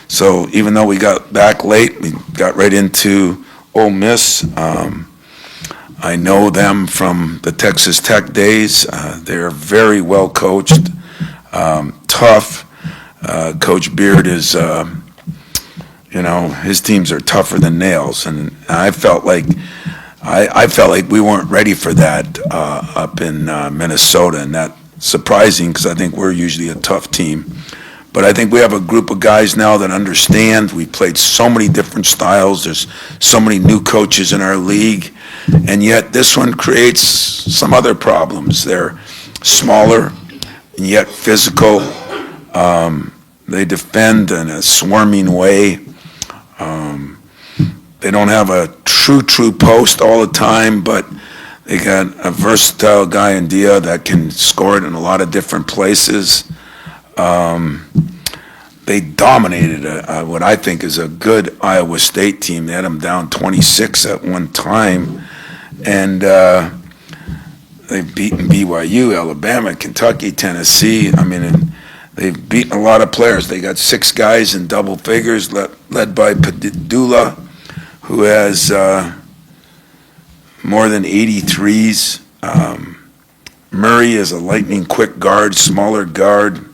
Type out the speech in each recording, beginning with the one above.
So even though we got back late, we got right into Ole Miss. I know them from the Texas Tech days. They're very well coached, tough. Coach Beard is, his teams are tougher than nails, and I felt like we weren't ready for that up in Minnesota, and that's surprising because I think we're usually a tough team. But I think we have a group of guys now that understand. We played so many different styles. There's so many new coaches in our league, and yet this one creates some other problems. They're smaller and yet physical. They defend in a swarming way. They don't have a true post all the time, but they got a versatile guy in Dia that can score it in a lot of different places. They dominated what I think is a good Iowa State team. They had them down 26 at one time, and they've beaten BYU, Alabama, Kentucky, Tennessee. I mean, and they've beaten a lot of players. They got 6 guys in double figures, led by Padula, who has more than 83s. Murray is a lightning quick guard, smaller guard.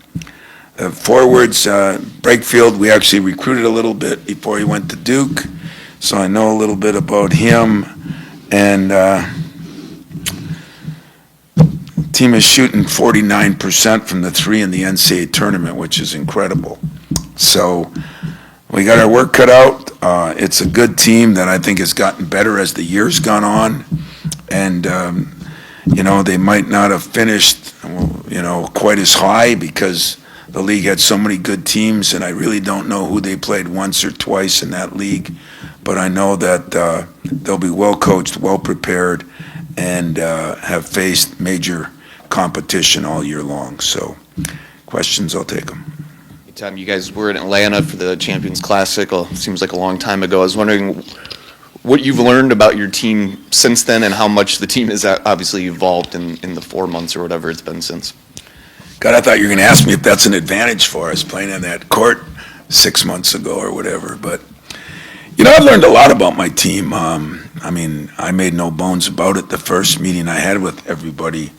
Forwards, Brakefield, we actually recruited a little bit before he went to Duke, so I know a little bit about him. And team is shooting 49% from the 3 in the NCAA tournament, which is incredible. So we got our work cut out. It's a good team that I think has gotten better as the year's gone on. And, they might not have finished, quite as high because the league had so many good teams, and I really don't know who they played once or twice in that league. But I know that they'll be well coached, well prepared, and have faced major competition all year long. So questions, I'll take them. Tom, you guys were in Atlanta for the Champions Classic. Seems like a long time ago. I was wondering what you've learned about your team since then and how much the team has obviously evolved in the 4 months or whatever it's been since. God, I thought you were going to ask me if that's an advantage for us playing on that court 6 months ago or whatever. But, I've learned a lot about my team. I made no bones about it the first meeting I had with everybody,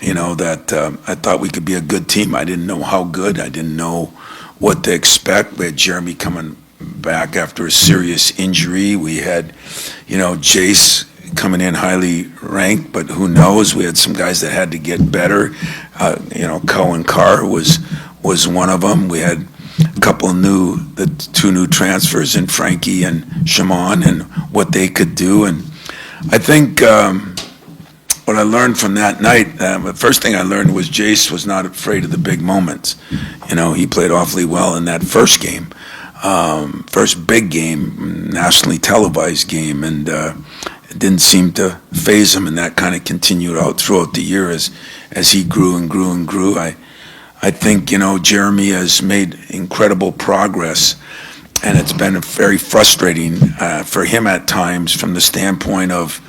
that I thought we could be a good team. I didn't know how good. I didn't know what to expect. We had Jeremy coming back after a serious injury. We had, Jace coming in highly ranked, but who knows? We had some guys that had to get better. Cohen Carr was one of them. We had a couple of the 2 new transfers in Frankie and Shimon and what they could do. And I think what I learned from that night, the first thing I learned was Jace was not afraid of the big moments. He played awfully well in that first game, first big game, nationally televised game, and it didn't seem to phase him, and that kind of continued out throughout the year as he grew and grew and grew. I think, Jeremy has made incredible progress, and it's been very frustrating for him at times from the standpoint of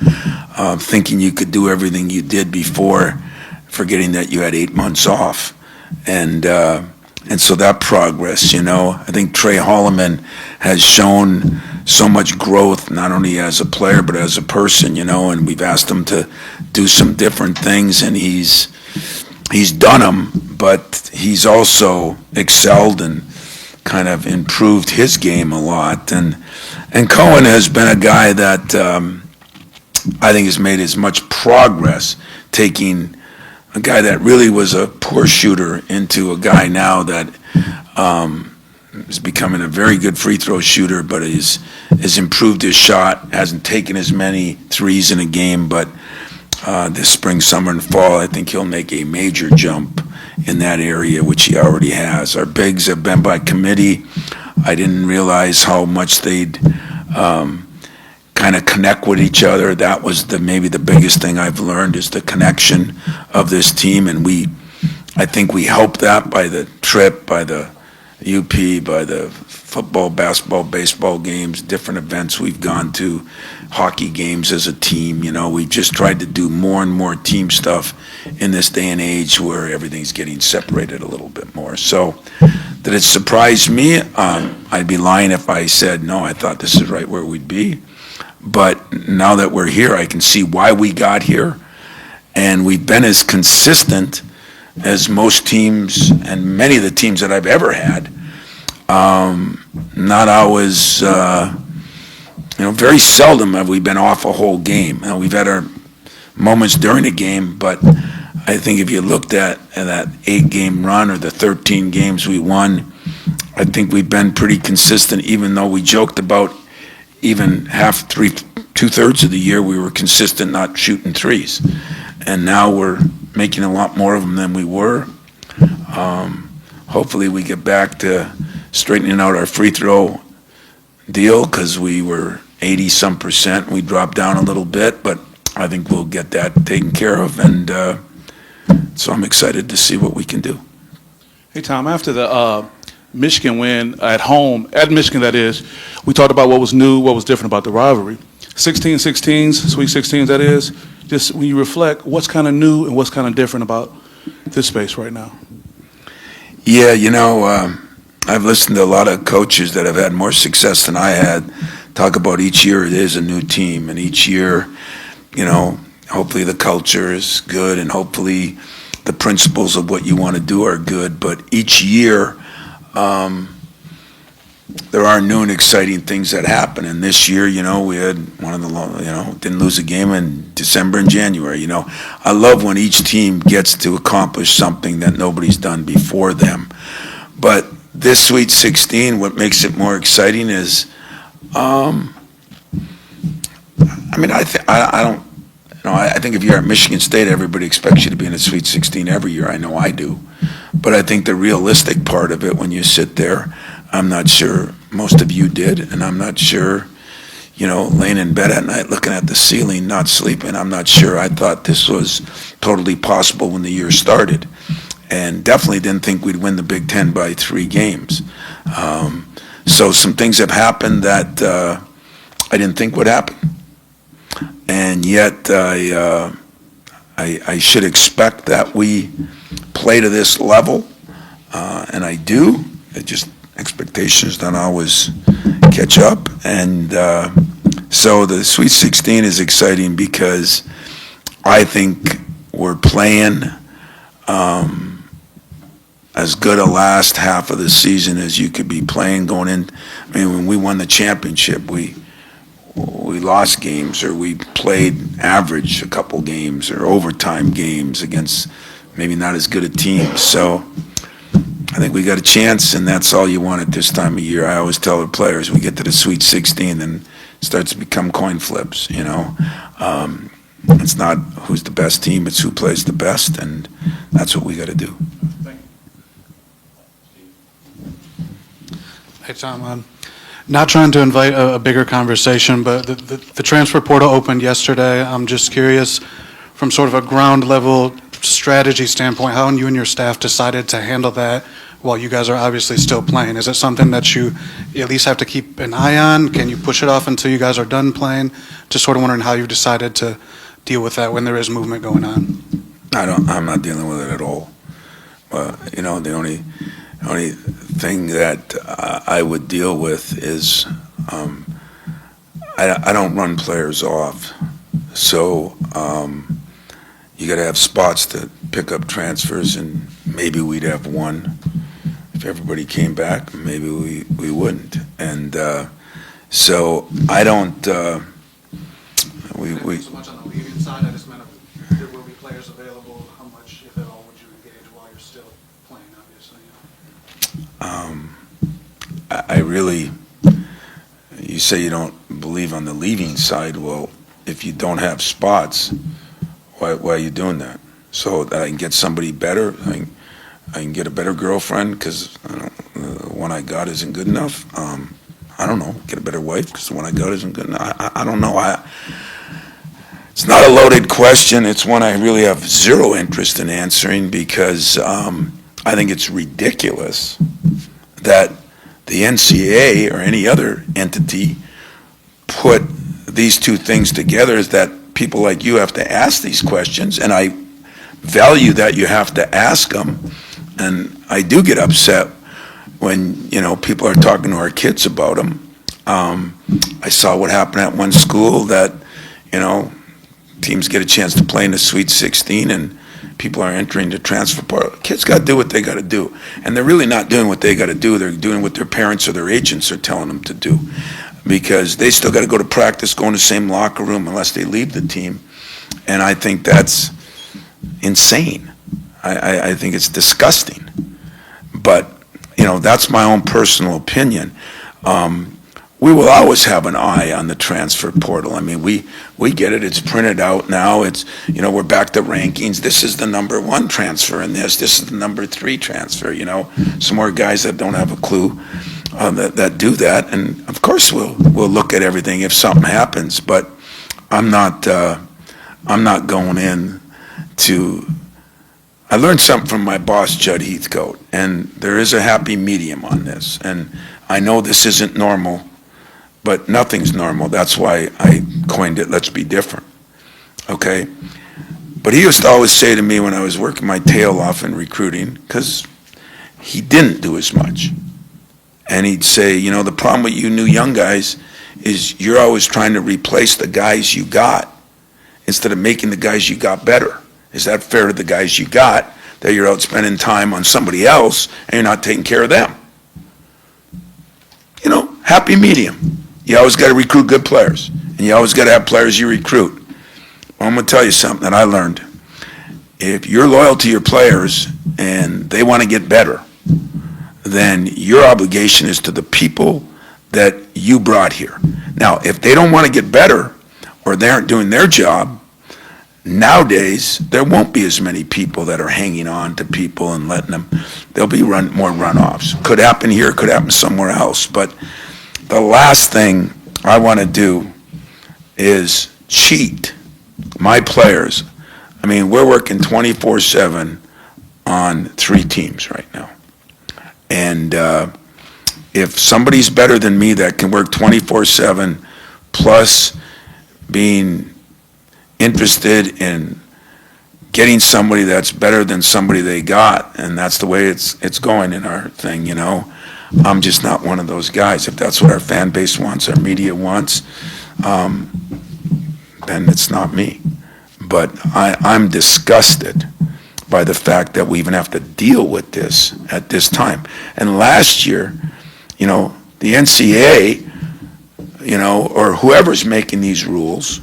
thinking you could do everything you did before, forgetting that you had 8 months off. And so that progress, I think Trey Holloman has shown so much growth, not only as a player, but as a person, and we've asked him to do some different things, and he's done them, but he's also excelled and kind of improved his game a lot. And Cohen has been a guy that I think has made as much progress, taking a guy that really was a poor shooter into a guy now that is becoming a very good free throw shooter, but has improved his shot, hasn't taken as many threes in a game, but this spring, summer, and fall, I think he'll make a major jump in that area, which he already has. Our bigs have been by committee. I didn't realize how much they'd kind of connect with each other. That was maybe the biggest thing I've learned is the connection of this team, and I think we helped that by the trip, by the UP, by the football, basketball, baseball games, different events we've gone to, hockey games as a team. We just tried to do more and more team stuff in this day and age where everything's getting separated a little bit more. So Did it surprise me? I'd be lying if I said, no, I thought this is right where we'd be. But now that we're here, I can see why we got here. And we've been as consistent as most teams and many of the teams that I've ever had. Not always, very seldom have we been off a whole game. Now, we've had our moments during the game, but I think if you looked at that 8-game run or the 13 games we won, I think we've been pretty consistent, even though we joked about even two-thirds of the year we were consistent not shooting threes. And now we're making a lot more of them than we were. Hopefully we get back to straightening out our free throw deal, because we were 80-some%. We dropped down a little bit, but I think we'll get that taken care of. And so I'm excited to see what we can do. Hey, Tom, after the Michigan win at home, at Michigan that is, we talked about what was new, what was different about the rivalry. 16-16s, Sweet 16s that is, just when you reflect, what's kind of new and what's kind of different about this space right now? Yeah, I've listened to a lot of coaches that have had more success than I had talk about each year it is a new team, and each year, hopefully the culture is good and hopefully the principles of what you want to do are good, but each year there are new and exciting things that happen. And this year, we had one of the, didn't lose a game in December and January. I love when each team gets to accomplish something that nobody's done before them. But this Sweet 16, what makes it more exciting is, I think if you're at Michigan State, everybody expects you to be in a Sweet 16 every year. I know I do. But I think the realistic part of it, when you sit there, I'm not sure most of you did, and I'm not sure, laying in bed at night looking at the ceiling, not sleeping, I'm not sure I thought this was totally possible when the year started. And definitely didn't think we'd win the Big Ten by 3 games. So some things have happened that I didn't think would happen. And yet I should expect that we play to this level, and I do. It just expectations don't always catch up. And so the Sweet 16 is exciting because I think we're playing as good a last half of the season as you could be playing going in. When we won the championship, we lost games, or we played average a couple games or overtime games against maybe not as good a team. So I think we got a chance, and that's all you want at this time of year. I always tell the players, we get to the Sweet 16 and it starts to become coin flips, It's not who's the best team, it's who plays the best, and that's what we got to do. Hey, Tom, not trying to invite a bigger conversation, but the transfer portal opened yesterday. I'm just curious, from sort of a ground level strategy standpoint, how you and your staff decided to handle that while you guys are obviously still playing. Is it something that you at least have to keep an eye on? Can you push it off until you guys are done playing? Just sort of wondering how you've decided to deal with that when there is movement going on. I'm not dealing with it at all. The only thing that I would deal with is I don't run players off. So you got to have spots to pick up transfers, and maybe we'd have one if everybody came back. Maybe we wouldn't. And so I don't. We so much on the leaving side. I just meant if there will be players available. How much, if at all, would you engage while you're still playing? Obviously. I really. You say you don't believe on the leaving side. Well, if you don't have spots, why are you doing that? So that I can get somebody better. I can get a better girlfriend because the one I got isn't good enough. I don't know. Get a better wife because the one I got isn't good enough. I don't know. It's not a loaded question. It's one I really have zero interest in answering because I think it's ridiculous that the NCAA or any other entity put these two things together, is that people like you have to ask these questions, and I value that you have to ask them, and I do get upset when, people are talking to our kids about them. I saw what happened at one school that, teams get a chance to play in the Sweet 16 and people are entering the transfer portal. Kids got to do what they got to do. And they're really not doing what they got to do. They're doing what their parents or their agents are telling them to do. Because they still got to go to practice, go in the same locker room unless they leave the team. And I think that's insane. I think it's disgusting. But, that's my own personal opinion. We will always have an eye on the transfer portal. I mean, we get it. It's printed out now. It's, we're back to rankings. This is the number 1 transfer in this. This is the number 3 transfer, Some more guys that don't have a clue that do that. And, of course, we'll look at everything if something happens. But I'm not going in to... I learned something from my boss, Judd Heathcote, and there is a happy medium on this. And I know this isn't normal, but nothing's normal. That's why I coined it, let's be different, okay? But he used to always say to me when I was working my tail off in recruiting, because he didn't do as much, and he'd say, the problem with you new young guys is you're always trying to replace the guys you got instead of making the guys you got better. Is that fair to the guys you got that you're out spending time on somebody else and you're not taking care of them? Happy medium. You always got to recruit good players, and you always got to have players you recruit. Well, I'm going to tell you something that I learned. If you're loyal to your players and they want to get better, then your obligation is to the people that you brought here. Now, if they don't want to get better or they aren't doing their job, nowadays, there won't be as many people that are hanging on to people and letting them, there'll be more runoffs. Could happen here, could happen somewhere else. But the last thing I want to do is cheat my players. I mean, we're working 24/7 on 3 teams right now. And if somebody's better than me that can work 24/7 plus being interested in getting somebody that's better than somebody they got, and that's the way it's going in our thing, I'm just not one of those guys. If that's what our fan base wants, our media wants, then it's not me. But I'm disgusted by the fact that we even have to deal with this at this time. And last year, the NCAA, or whoever's making these rules,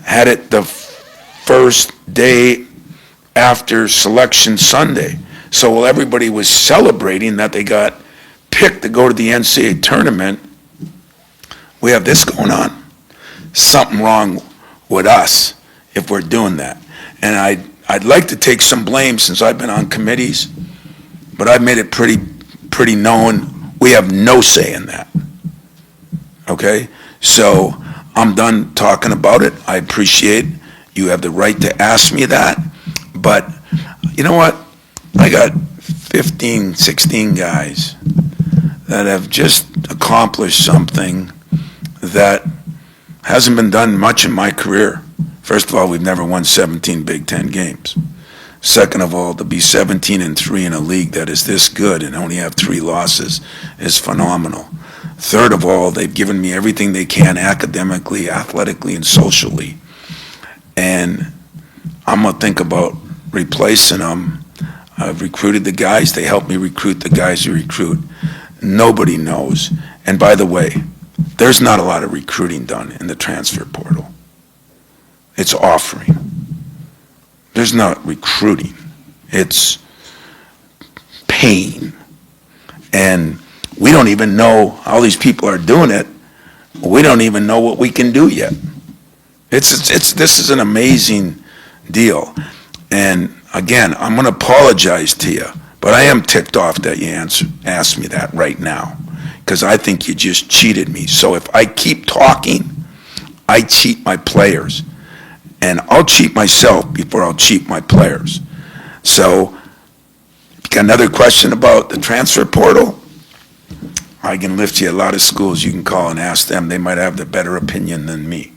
had it the first day after Selection Sunday. So while everybody was celebrating that they got picked to go to the NCAA tournament, we have this going on. Something wrong with us if we're doing that. And I'd like to take some blame since I've been on committees, but I've made it pretty known we have no say in that. Okay? So I'm done talking about it. I appreciate you have the right to ask me that. But you know what? I got 15, 16 guys that have just accomplished something that hasn't been done much in my career. First of all, we've never won 17 Big Ten games. Second of all, to be 17-3 in a league that is this good and only have 3 losses is phenomenal. Third of all, they've given me everything they can academically, athletically, and socially. And I'm going to think about replacing them. I've recruited the guys. They helped me recruit the guys who recruit. Nobody knows. And by the way, there's not a lot of recruiting done in the transfer portal. It's offering. There's not recruiting. It's paying. And we don't even know, all these people are doing it, we don't even know what we can do yet. This is an amazing deal. And again, I'm going to apologize to you, but I am ticked off that you asked me that right now, because I think you just cheated me. So if I keep talking, I cheat my players. And I'll cheat myself before I'll cheat my players. So, if you got another question about the transfer portal, I can lift you a lot of schools you can call and ask them. They might have the better opinion than me.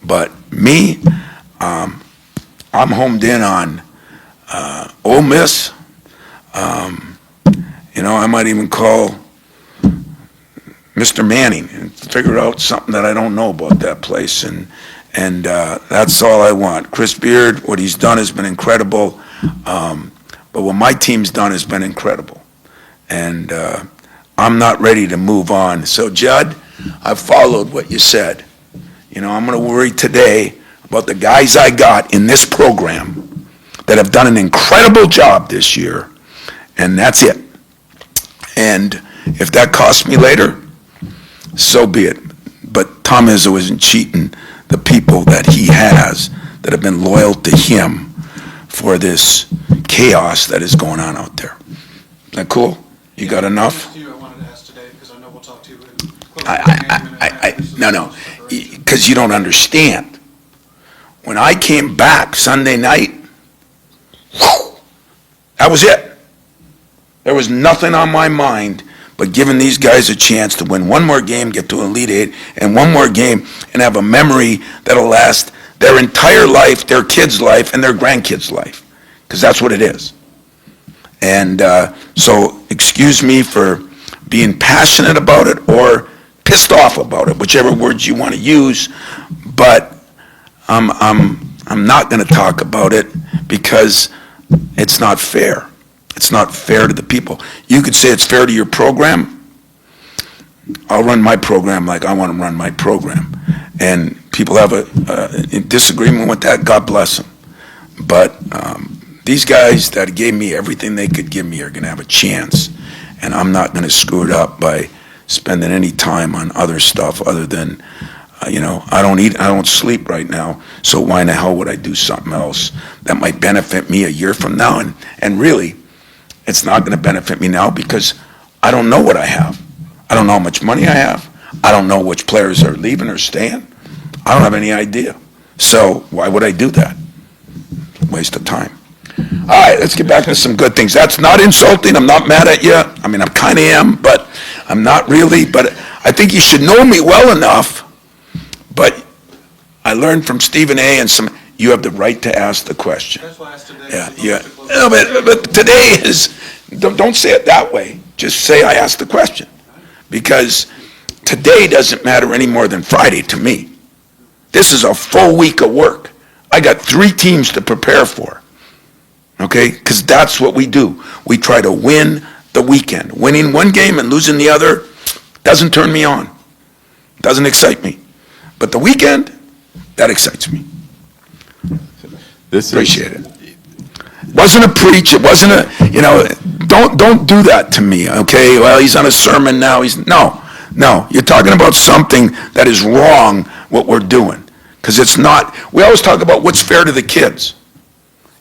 But me, I'm homed in on Ole Miss, You know, I might even call Mr. Manning and figure out something that I don't know about that place. And that's all I want. Chris Beard, what he's done has been incredible. But what my team's done has been incredible. And I'm not ready to move on. So, Judd, I've followed what you said. You know, I'm going to worry today about the guys I got in this program that have done an incredible job this year, and that's it. And if that costs me later, so be it. But Tom Izzo isn't cheating the people that he has that have been loyal to him for this chaos that is going on out there. Is that cool? You got enough? I wanted to ask today because I know we'll talk to you in No, because you don't understand. When I came back Sunday night, whew, that was it. There was nothing on my mind but giving these guys a chance to win one more game, get to Elite Eight, and one more game, and have a memory that'll last their entire life, their kids' life, and their grandkids' life, because that's what it is. And so excuse me for being passionate about it or pissed off about it, whichever words you want to use, but I'm not going to talk about it because it's not fair. It's not fair to the people. You could say it's fair to your program. I'll run my program like I want to run my program. And people have a disagreement with that, God bless them. But these guys that gave me everything they could give me are going to have a chance. And I'm not going to screw it up by spending any time on other stuff other than, I don't eat, I don't sleep right now, so why in the hell would I do something else that might benefit me a year from now? And really, it's not going to benefit me now because I don't know what I have. I don't know how much money I have. I don't know which players are leaving or staying. I don't have any idea. So why would I do that? Waste of time. All right, let's get back to some good things. That's not insulting. I'm not mad at you. I mean, I kind of am, but I'm not really. But I think you should know me well enough. But I learned from Stephen A. and you have the right to ask the question. That's why I asked today. Yeah. No, but today is, don't say it that way. Just say I asked the question. Because today doesn't matter any more than Friday to me. This is a full week of work. I got 3 teams to prepare for. Okay? Because that's what we do. We try to win the weekend. Winning one game and losing the other doesn't turn me on. Doesn't excite me. But the weekend, that excites me. Appreciate it. Wasn't a preach. It wasn't don't do that to me, okay? Well, he's on a sermon now. No. You're talking about something that is wrong, what we're doing. Because it's not, we always talk about what's fair to the kids.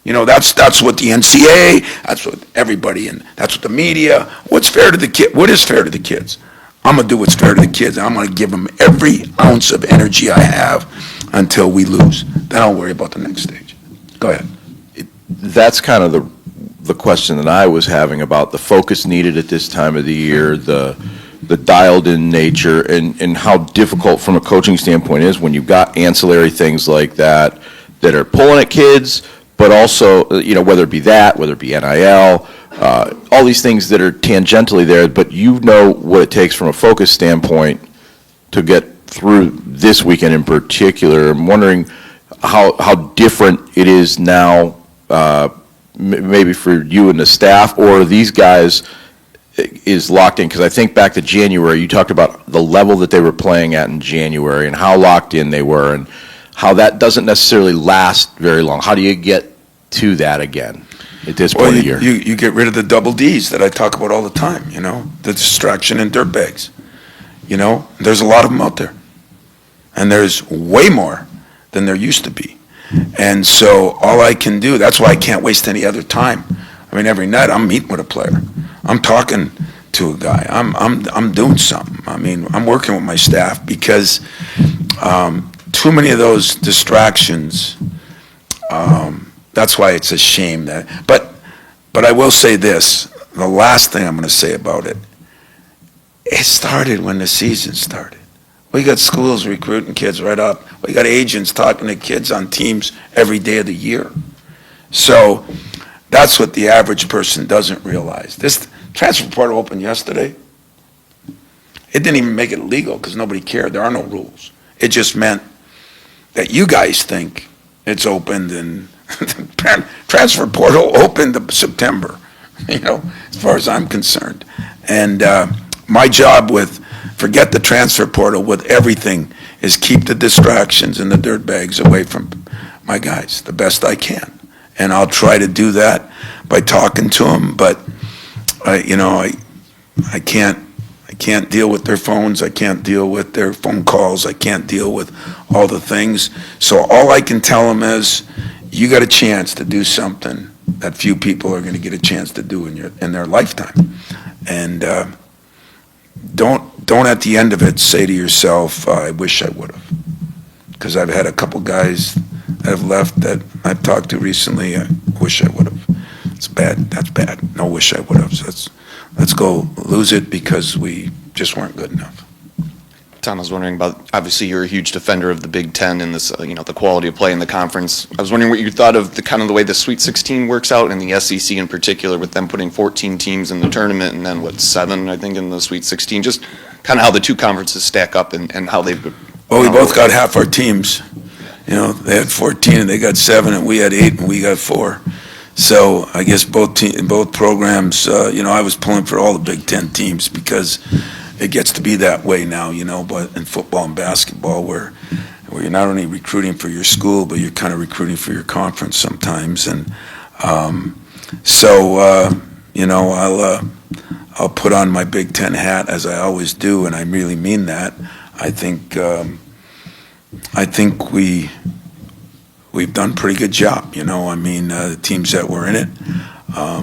That's what the NCAA, that's what everybody, and that's what the media, what's fair to the kid? What is fair to the kids? I'm going to do what's fair to the kids. I'm going to give them every ounce of energy I have until we lose. Then I'll worry about the next stage. Go ahead. That's kind of the question that I was having about the focus needed at this time of the year, the dialed-in nature, and how difficult from a coaching standpoint is when you've got ancillary things like that are pulling at kids, but also, whether it be that, whether it be NIL, all these things that are tangentially there, but what it takes from a focus standpoint to get through this weekend in particular. I'm wondering how different it is now, maybe for you and the staff, or these guys is locked in, because I think back to January, you talked about the level that they were playing at in January and how locked in they were and how that doesn't necessarily last very long. How do you get to that again at this point of the year? You get rid of the double Ds that I talk about all the time, the distraction and dirtbags. There's a lot of them out there. And there's way more than there used to be. And so all I can do, that's why I can't waste any other time. I mean, every night I'm meeting with a player. I'm talking to a guy. I'm doing something. I mean, I'm working with my staff because too many of those distractions, that's why it's a shame that, but I will say this, the last thing I'm going to say about it started when the season started. We got schools recruiting kids right up. We got agents talking to kids on teams every day of the year. So that's what the average person doesn't realize. Transfer portal opened yesterday. It didn't even make it legal because nobody cared. There are no rules. It just meant that you guys think it's opened, and transfer portal opened in September, as far as I'm concerned. And my job forget the transfer portal, with everything, is keep the distractions and the dirt bags away from my guys the best I can. And I'll try to do that by talking to them, but I can't deal with their phones. I can't deal with their phone calls. I can't deal with all the things. So all I can tell them is, you got a chance to do something that few people are going to get a chance to do in their lifetime. And don't at the end of it say to yourself, I wish I would have. Because I've had a couple guys that have left that I've talked to recently. I wish I would have. It's bad. That's bad. No wish I would have. So let's go lose it because we just weren't good enough. Tom, I was wondering about, obviously you're a huge defender of the Big Ten and this, the quality of play in the conference. I was wondering what you thought of the way the Sweet 16 works out, and the SEC in particular, with them putting 14 teams in the tournament and then 7, I think, in the Sweet 16. Just kind of how the two conferences stack up and how they've. Well, we both got half our teams. They had 14 and they got 7, and we had 8 and we got 4. So I guess both programs, I was pulling for all the Big Ten teams because it gets to be that way now, but in football and basketball where you're not only recruiting for your school, but you're kind of recruiting for your conference sometimes. And I'll put on my Big Ten hat, as I always do, and I really mean that. I think we've done a pretty good job, the teams that were in it.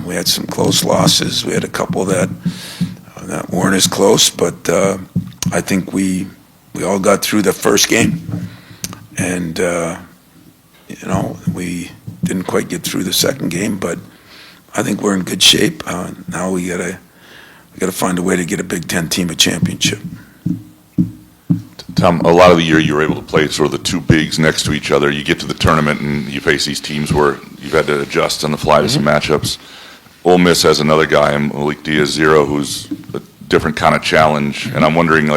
We had some close losses. We had a couple that weren't as close, but I think we all got through the first game, and we didn't quite get through the second game, but I think we're in good shape. Now we gotta find a way to get a Big Ten team a championship. Tom, a lot of the year you were able to play sort of the two bigs next to each other. You get to the tournament and you face these teams where you've had to adjust on the fly to some matchups. Ole Miss has another guy, Malik Diaz-Zero, who's a different kind of challenge, and I'm wondering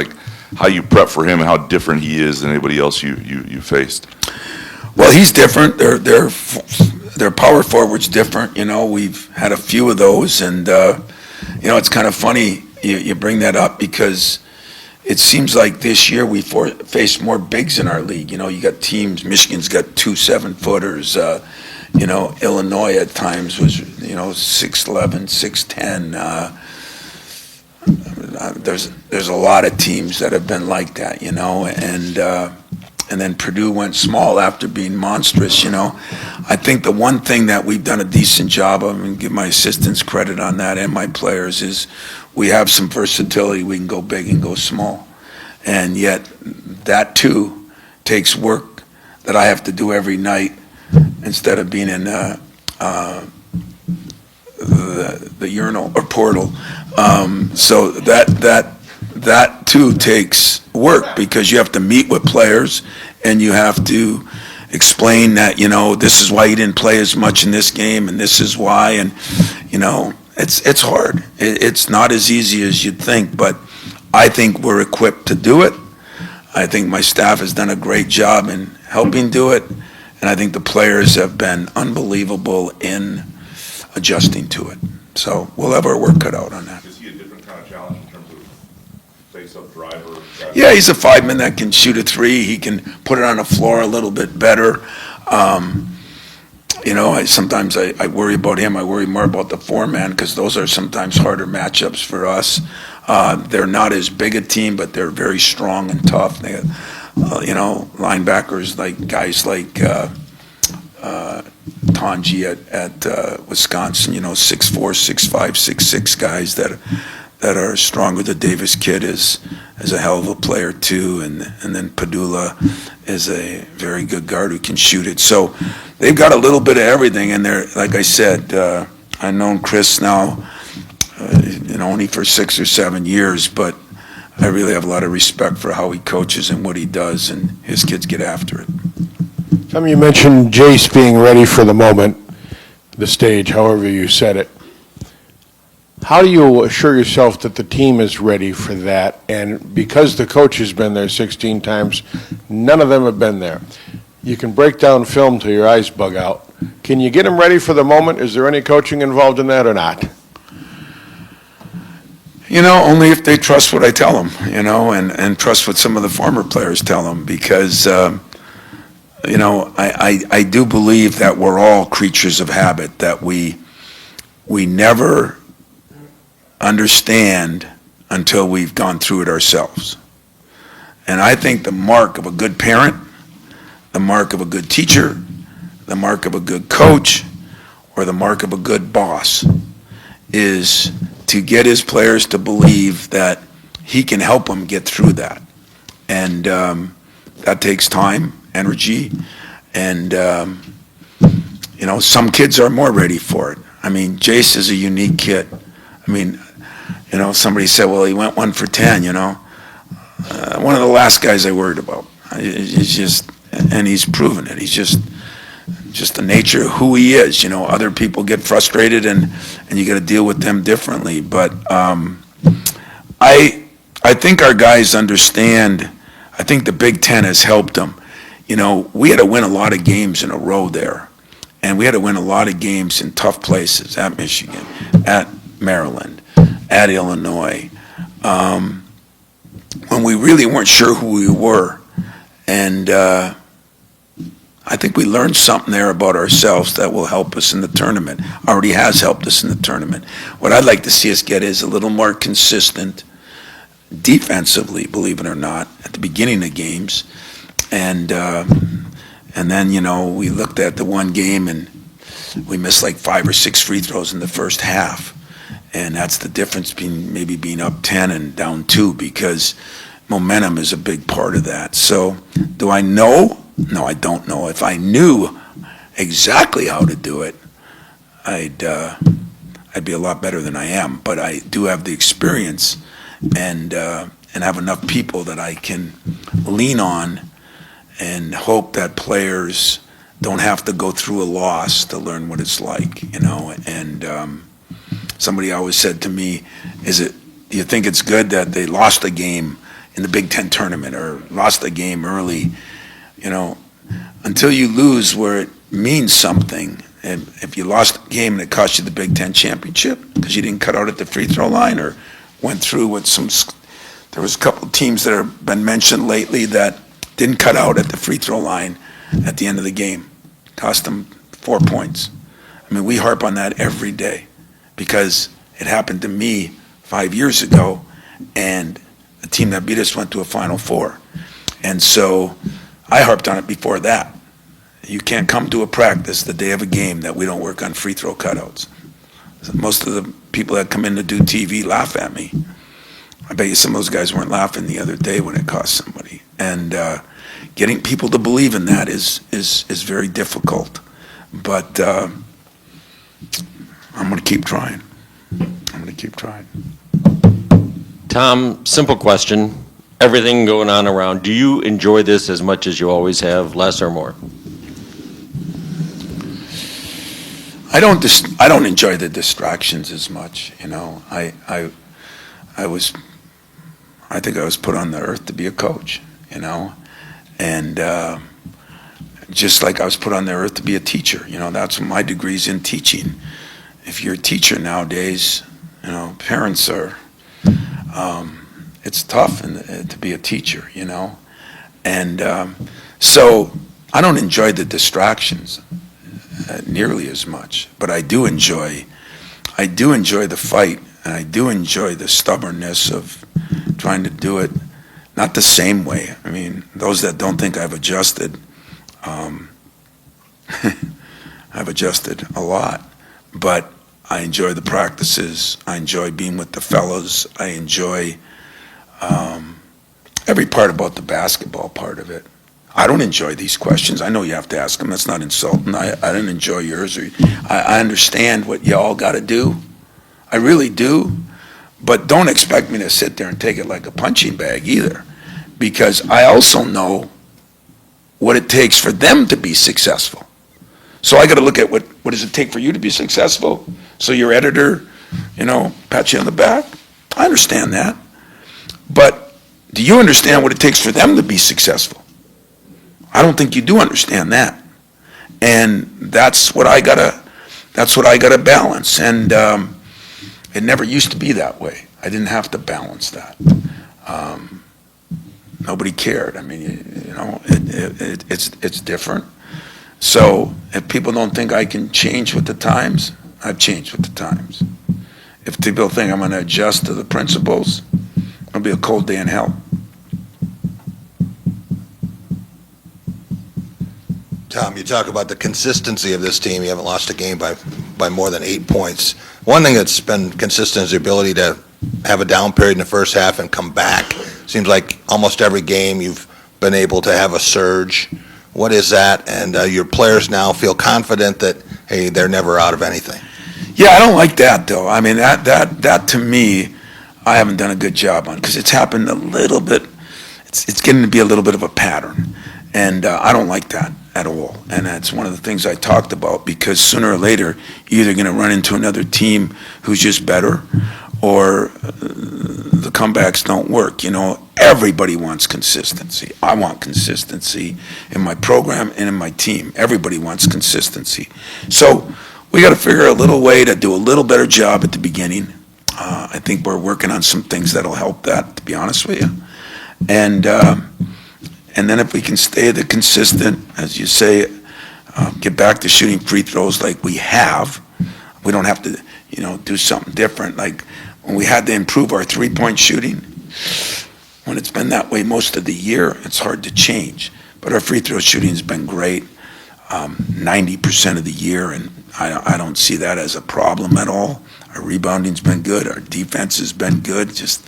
how you prep for him and how different he is than anybody else you faced. Well, he's different. Their power forward's different. We've had a few of those, and it's kind of funny you bring that up because it seems like this year we faced more bigs in our league. You got teams. Michigan's got 2 7-footers. Illinois at times was 6'11", 6'10". There's a lot of teams that have been like that, and then Purdue went small after being monstrous. I think the one thing that we've done a decent job of, and give my assistants credit on that and my players, is we have some versatility. We can go big and go small, and yet that too takes work that I have to do every night instead of being in the urinal or portal. So that too takes work because you have to meet with players and you have to explain that, this is why you didn't play as much in this game and this is why, and it's hard. It's not as easy as you'd think, but I think we're equipped to do it. I think my staff has done a great job in helping do it, and I think the players have been unbelievable in adjusting to it. So we'll have our work cut out on that. Is he a different kind of challenge in terms of face-up driver? Yeah, he's a 5-man that can shoot a 3. He can put it on the floor a little bit better. Sometimes I worry about him. I worry more about the 4-man because those are sometimes harder matchups for us. They're not as big a team, but they're very strong and tough. They have, linebackers like guys like Tanji at Wisconsin, 6'4", 6'5", 6'6" guys that are stronger. The Davis kid is a hell of a player too, and then Padula is a very good guard who can shoot it. So they've got a little bit of everything, and they're, like I said, I've known Chris now, only for 6 or 7 years, but I really have a lot of respect for how he coaches and what he does, and his kids get after it. Tom, you mentioned Jace being ready for the moment, the stage, however you said it. How do you assure yourself that the team is ready for that? And because the coach has been there 16 times, none of them have been there. You can break down film till your eyes bug out. Can you get them ready for the moment? Is there any coaching involved in that or not? You know, only if they trust what I tell them, you know, and trust what some of the former players tell them, because, you know, I do believe that we're all creatures of habit, that we never understand until we've gone through it ourselves. And I think the mark of a good parent, the mark of a good teacher, the mark of a good coach, or the mark of a good boss is to get his players to believe that he can help them get through that. And that takes time, energy, and, you know, some kids are more ready for it. I mean, Jace is a unique kid. I mean, you know, somebody said, well, he went 1 for 10, you know. One of the last guys I worried about. He's just, and he's proven it. He's just the nature of who he is. You know, other people get frustrated and you got to deal with them differently. But I think our guys understand. I think the Big Ten has helped them. You know, we had to win a lot of games in a row there. And we had to win a lot of games in tough places, at Michigan, at Maryland, at Illinois, when we really weren't sure who we were. And I think we learned something there about ourselves that will help us in the tournament, already has helped us in the tournament. What I'd like to see us get is a little more consistent defensively, believe it or not, at the beginning of games. And then, you know, we looked at the one game and we missed like 5 or 6 free throws in the first half. And that's the difference between maybe being up 10 and down 2, because momentum is a big part of that. So do I know? No, I don't know. If I knew exactly how to do it, I'd be a lot better than I am. But I do have the experience and have enough people that I can lean on and hope that players don't have to go through a loss to learn what it's like, you know. And somebody always said to me, do you think it's good that they lost a game in the Big Ten tournament or lost a game early? You know, until you lose where it means something, and if you lost a game and it cost you the Big Ten championship because you didn't cut out at the free throw line or went through with there was a couple of teams that have been mentioned lately that didn't cut out at the free throw line at the end of the game. Cost them 4 points. I mean, we harp on that every day because it happened to me 5 years ago, and the team that beat us went to a Final Four. And so I harped on it before that. You can't come to a practice the day of a game that we don't work on free throw cutouts. Most of the people that come in to do TV laugh at me. I bet you some of those guys weren't laughing the other day when it cost somebody. And getting people to believe in that is very difficult. But I'm going to keep trying. Tom, simple question. Everything going on around, do you enjoy this as much as you always have, less or more? I don't enjoy the distractions as much, you know. I think I was put on the earth to be a coach, you know, and just like I was put on the earth to be a teacher, you know. That's what my degree's in, teaching. If you're a teacher nowadays, you know, parents are, it's tough to be a teacher, you know, and so I don't enjoy the distractions nearly as much, but I do enjoy the fight, and I do enjoy the stubbornnness of trying to do it not the same way. I mean, those that don't think I've adjusted, I've adjusted a lot, but I enjoy the practices. I enjoy being with the fellows. I enjoy every part about the basketball part of it. I don't enjoy these questions. I know you have to ask them. That's not insulting. I didn't enjoy yours. I understand what you all got to do. I really do. But don't expect me to sit there and take it like a punching bag either, because I also know what it takes for them to be successful. So I got to look at what does it take for you to be successful. So your editor pat you on the back. I understand that. But do you understand what it takes for them to be successful? I don't think you do understand that. And that's what I gotta balance. And it never used to be that way. I didn't have to balance that. Nobody cared. I mean, it's different. So if people don't think I can change with the times, I've changed with the times. If people think I'm going to adjust to the principles, it'll be a cold day in hell. Tom, you talk about the consistency of this team. You haven't lost a game by more than 8 points. One thing that's been consistent is the ability to have a down period in the first half and come back. Seems like almost every game you've been able to have a surge. What is that? And your players now feel confident that, hey, they're never out of anything. Yeah, I don't like that, though. I mean, that to me, I haven't done a good job on, because it's happened a little bit. It's getting to be a little bit of a pattern, and I don't like that at all. And that's one of the things I talked about, because sooner or later, you're either going to run into another team who's just better, or the comebacks don't work. Everybody wants consistency. I want consistency in my program and in my team. Everybody wants consistency. So we got to figure a little way to do a little better job at the beginning. I think we're working on some things that'll help that, to be honest with you. And then if we can stay the consistent, as you say, get back to shooting free throws like we have. We don't have to, do something different. Like when we had to improve our three-point shooting, when it's been that way most of the year, it's hard to change. But our free throw shooting has been great, 90% of the year, and I don't see that as a problem at all. Our rebounding's been good. Our defense has been good. Just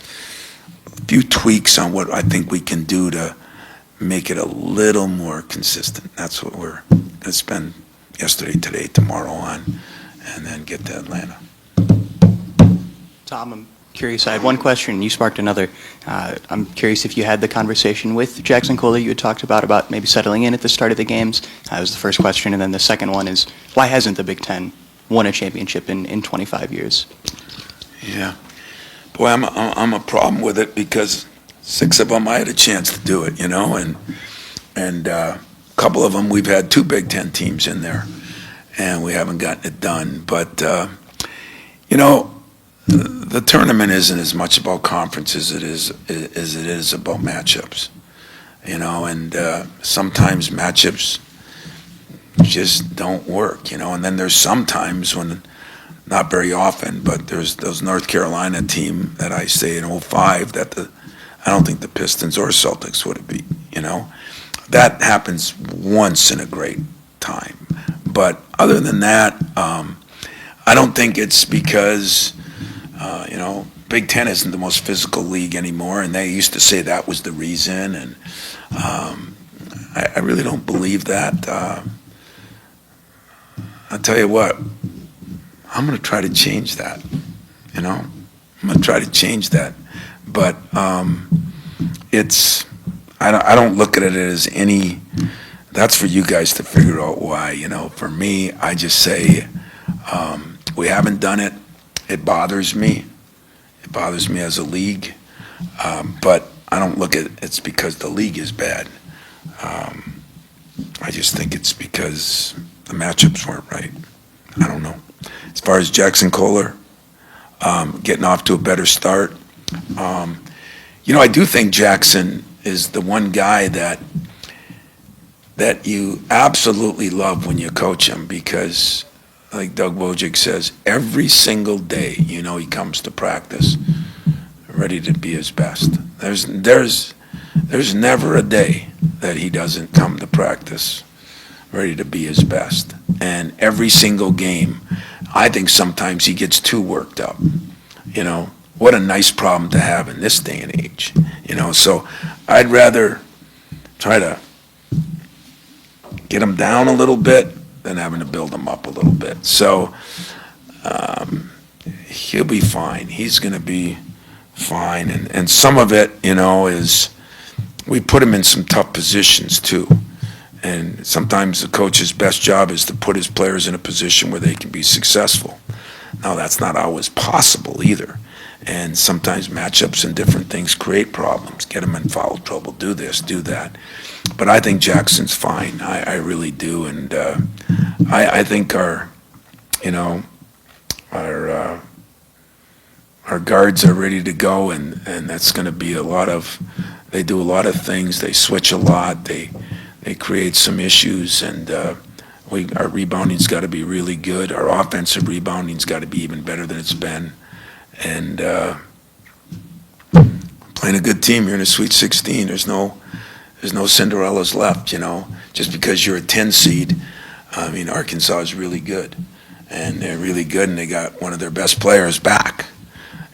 a few tweaks on what I think we can do to make it a little more consistent. That's what we're going to spend yesterday, today, tomorrow on, and then get to Atlanta. Tom, I'm curious. I had one question. You sparked another. I'm curious if you had the conversation with Jackson Kohler you had talked about maybe settling in at the start of the games. That was the first question. And then the second one is, why hasn't the Big Ten won a championship in 25 years? Yeah. Boy, I'm a problem with it, because 6 of them I had a chance to do it, and a couple of them we've had 2 Big Ten teams in there, and we haven't gotten it done. But, the tournament isn't as much about conferences as it is about matchups, and sometimes matchups just don't work, and then there's sometimes when, not very often, but there's those North Carolina team that I say in 05 that I don't think the Pistons or Celtics would have beat, That happens once in a great time. But other than that, I don't think it's because, Big Ten isn't the most physical league anymore, and they used to say that was the reason, and I really don't believe that. I'll tell you what, I'm going to try to change that, I'm going to try to change that. But I don't look at it as any, that's for you guys to figure out why, For me, I just say, we haven't done it. It bothers me. It bothers me as a league. But I don't look at it's because the league is bad. I just think it's because the matchups weren't right. I don't know. As far as Jackson Kohler, getting off to a better start, I do think Jackson is the one guy that you absolutely love when you coach him, because, like Doug Wojcik says, every single day, he comes to practice ready to be his best. There's never a day that he doesn't come to practice ready to be his best. And every single game, I think sometimes he gets too worked up. What a nice problem to have in this day and age. So I'd rather try to get him down a little bit than having to build him up a little bit. So he'll be fine. He's going to be fine. And some of it, is we put him in some tough positions too. And sometimes the coach's best job is to put his players in a position where they can be successful. Now, that's not always possible either. And sometimes matchups and different things create problems. Get them in foul trouble, do this, do that. But I think Jackson's fine. I really do. And I think our guards are ready to go, and that's going to be they do a lot of things. They switch a lot. They create some issues, and our rebounding's got to be really good. Our offensive rebounding's got to be even better than it's been. And playing a good team, you're in a Sweet 16. There's no Cinderellas left, Just because you're a 10 seed, I mean, Arkansas is really good. And they're really good, and they got one of their best players back,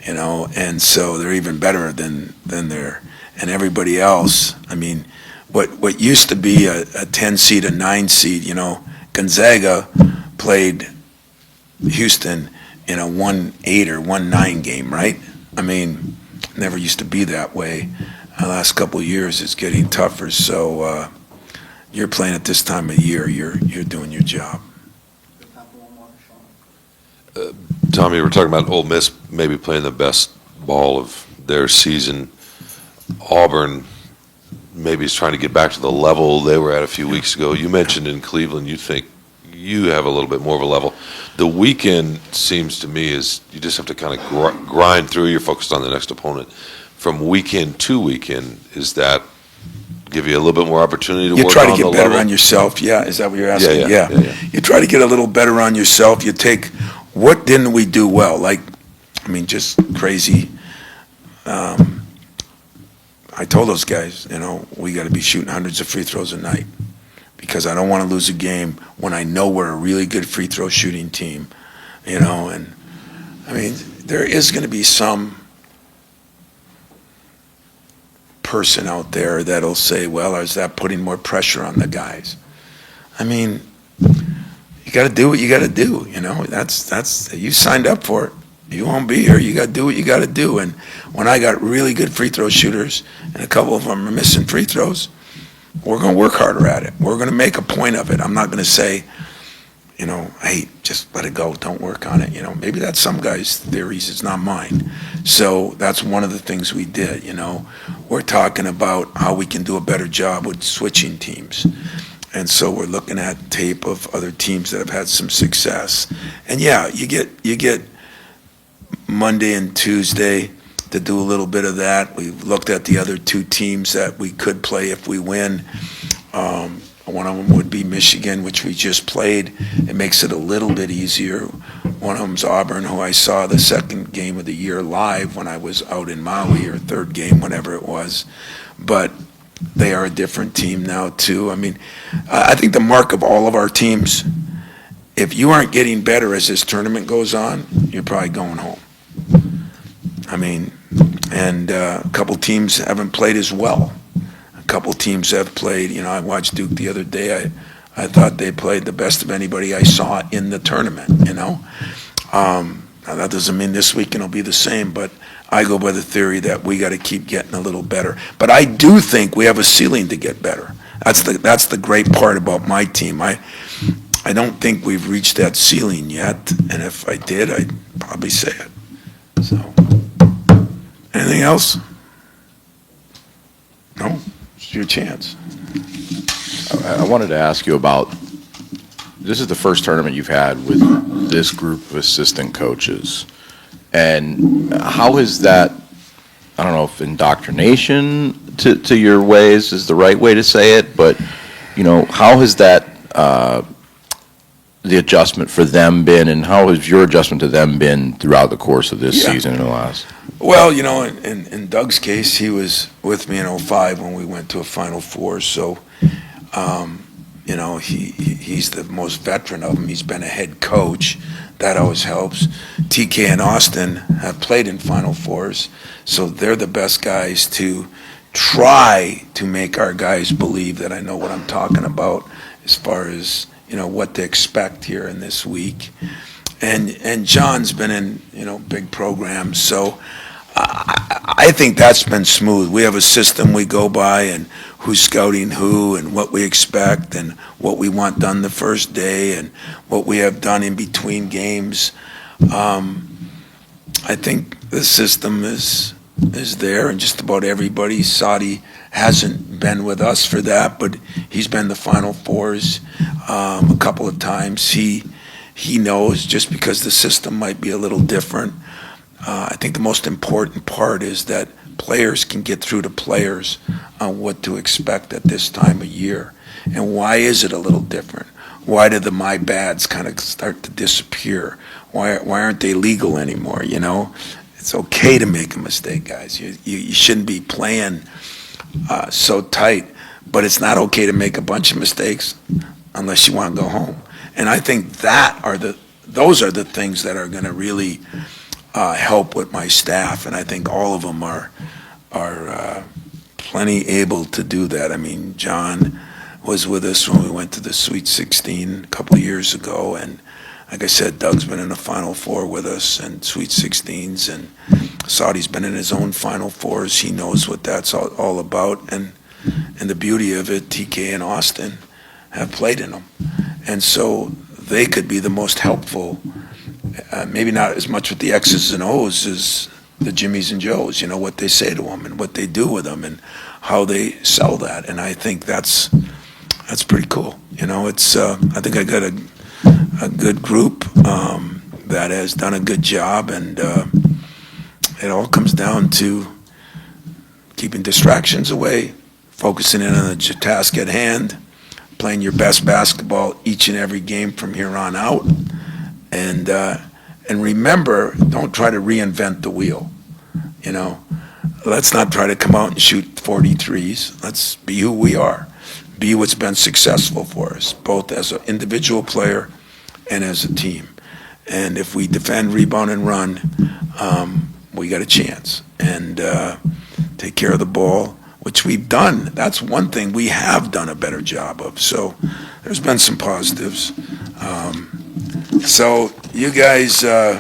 and so they're even better than and everybody else. I mean, what used to be a 10 seed, a 9 seed, Gonzaga played Houston in a 1-8 or 1-9 game, right? I mean, never used to be that way. The last couple of years, it's getting tougher. So you're playing at this time of year, you're doing your job. Tommy, we're talking about Ole Miss maybe playing the best ball of their season. Auburn maybe is trying to get back to the level they were at a few weeks ago. You mentioned in Cleveland you think you have a little bit more of a level. The weekend seems to me is you just have to kind of grind through. You're focused on the next opponent. From weekend to weekend, is that give you a little bit more opportunity to work on the level? You try to get better on yourself, yeah? Is that what you're asking? Yeah. You try to get a little better on yourself. You take, what didn't we do well? Just crazy. I told those guys, we got to be shooting hundreds of free throws a night because I don't want to lose a game when I know we're a really good free throw shooting team, and I mean, there is going to be some person out there that'll say, well, is that putting more pressure on the guys? I mean, you got to do what you got to do, that's you signed up for it. You won't be here. You got to do what you got to do. And when I got really good free throw shooters and a couple of them are missing free throws, we're going to work harder at it. We're going to make a point of it. I'm not going to say, hey, just let it go. Don't work on it. Maybe that's some guys' theories. It's not mine. So that's one of the things we did. We're talking about how we can do a better job with switching teams. And so we're looking at tape of other teams that have had some success. And yeah, you get Monday and Tuesday to do a little bit of that. We looked at the other two teams that we could play if we win. One of them would be Michigan, which we just played. It makes it a little bit easier. One of them's Auburn, who I saw the second game of the year live when I was out in Maui, or third game, whenever it was. But they are a different team now, too. I mean, I think the mark of all of our teams, if you aren't getting better as this tournament goes on, you're probably going home. I mean, and a couple teams haven't played as well. A couple teams have played, I watched Duke the other day. I thought they played the best of anybody I saw in the tournament, Now, that doesn't mean this weekend will be the same, but I go by the theory that we got to keep getting a little better. But I do think we have a ceiling to get better. That's the great part about my team. I don't think we've reached that ceiling yet, and if I did, I'd probably say it. So, anything else? No? It's your chance. I wanted to ask you about, this is the first tournament you've had with this group of assistant coaches. And how is that, I don't know if indoctrination to your ways is the right way to say it, but, how has that, the adjustment for them been, and how has your adjustment to them been throughout the course of this season in the last? Well, in Doug's case, he was with me in 2005 when we went to a Final Four, so, he's the most veteran of them. He's been a head coach. That always helps. TK and Austin have played in Final Fours, so they're the best guys to try to make our guys believe that I know what I'm talking about as far as, what to expect here in this week. And John's been in, big programs, so I think that's been smooth. We have a system we go by, and who's scouting who, and what we expect, and what we want done the first day, and what we have done in between games. I think the system is there, and just about everybody. Saudi hasn't been with us for that, but he's been the Final Fours a couple of times. He knows, just because the system might be a little different. I think the most important part is that players can get through to players on what to expect at this time of year. And why is it a little different? Why do the my bads kind of start to disappear? Why aren't they legal anymore, you know? It's okay to make a mistake, guys. You shouldn't be playing so tight, but it's not okay to make a bunch of mistakes unless you want to go home. And I think those are the things that are going to really help with my staff, and I think all of them are plenty able to do that. I mean, John was with us when we went to the Sweet 16 a couple of years ago, and like I said, Doug's been in the Final Four with us and Sweet 16s, and Saudi's been in his own Final Fours. He knows what that's all about, and the beauty of it, TK and Austin have played in them, and so they could be the most helpful. Maybe not as much with the X's and O's as the Jimmies and Joes, you know, what they say to them and what they do with them and how they sell that. And I think that's pretty cool. You know, it's I think I got a good group that has done a good job, and it all comes down to keeping distractions away, focusing in on the task at hand, playing your best basketball each and every game from here on out. And remember, don't try to reinvent the wheel. You know, let's not try to come out and shoot 43s. Let's be who we are. Be what's been successful for us, both as an individual player and as a team. And if we defend, rebound, and run, we got a chance. And take care of the ball, which we've done. That's one thing we have done a better job of. So there's been some positives. So you guys, in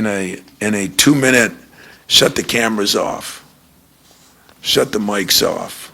a 2-minute, shut the cameras off, shut the mics off,